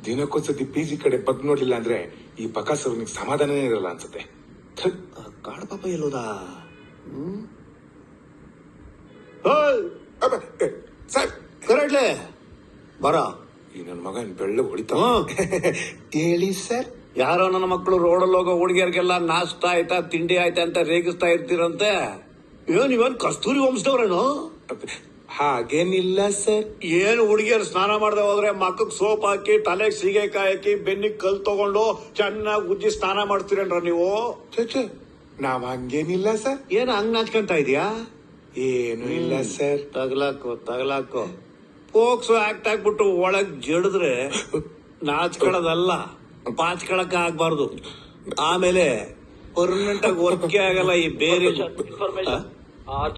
ದಿನಕ್ಕೊಂದ್ಸತಿ PG ಕಡೆ ಬಗ್ ನೋಡ್ಲಿಲ್ಲ ಅಂದ್ರೆ ಈ ಬಕಾಸ್ ಅವ್ರಿಗೆ ಸಮಾಧಾನನೇ ಇರಲ್ಲ ಅನ್ಸುತ್ತೆ. ಕಾಡು ಪಾಪ ಎಲ್ಲೋದಾ? ಸರ್ ಕರೆಕ್ಟ್ಲೆ ಬರ. ಈ ನನ್ ಮಗನ್ ಬೆಳ್ಳ ಹೊಡಿತಾ ಹೇಳಿ ಸರ್. ಯಾರೋ ನನ್ನ ಮಕ್ಕಳು ರೋಡಲ್ಲಿ ಹೋಗೋ ಹುಡುಗಿಯರಿಗೆಲ್ಲ ನಾಷ್ಟ ಆಯ್ತಾ ತಿಂಡಿ ಆಯ್ತಾ ಅಂತ ರೇಗಿಸ್ತಾ ಇರ್ತೀರಂತೆ. ನೀವೇನ್ ಕಸ್ತೂರಿ ವಂಶದವ್ರೇನು? ಹಾಗೇನಿಲ್ಲ ಸರ್. ಏನು ಹುಡುಗಿಯರು ಸ್ನಾನ ಮಾಡದೆ ಹೋದ್ರೆ ಮಕ್ಕಕ್ ಸೋಪ್ ಹಾಕಿ ತಲೆಗೆ ಸೀಗೆಕಾಯಿ ಹಾಕಿ ಬೆನ್ನಿಗೆ ಕಲ್ ತಗೊಂಡು ಚೆನ್ನಾಗಿ ಉಜ್ಜಿ ಸ್ನಾನ ಮಾಡ್ತೀರೇನ್ರ ನೀವು? ನಾವ್ ಹಂಗೇನಿಲ್ಲ ಸರ್. ಏನು ಹಂಗ್ ನಾಚ್ಕೊಂತ ಇದೀಯಾ? ಏನು ಇಲ್ಲ ಸರ್. ತಗಲಾಕೋ ಪೋಕ್ಸೋ ಆಕ್ಟ್ ಆಗ್ಬಿಟ್ಟು ಒಳಗ್ ಜಡಿದ್ರೆ ನಾಚ್ಕೊಳ್ಳೋದಲ್ಲ, ಪಾಚ್ಕೊಳಕ ಆಗ್ಬಾರ್ದು. ಆಮೇಲೆ ಪರ್ಮನೆಂಟ್ ಆಗಿ ವರ್ಕೆ ಆಗಲ್ಲ ಈ ಬೇರೆ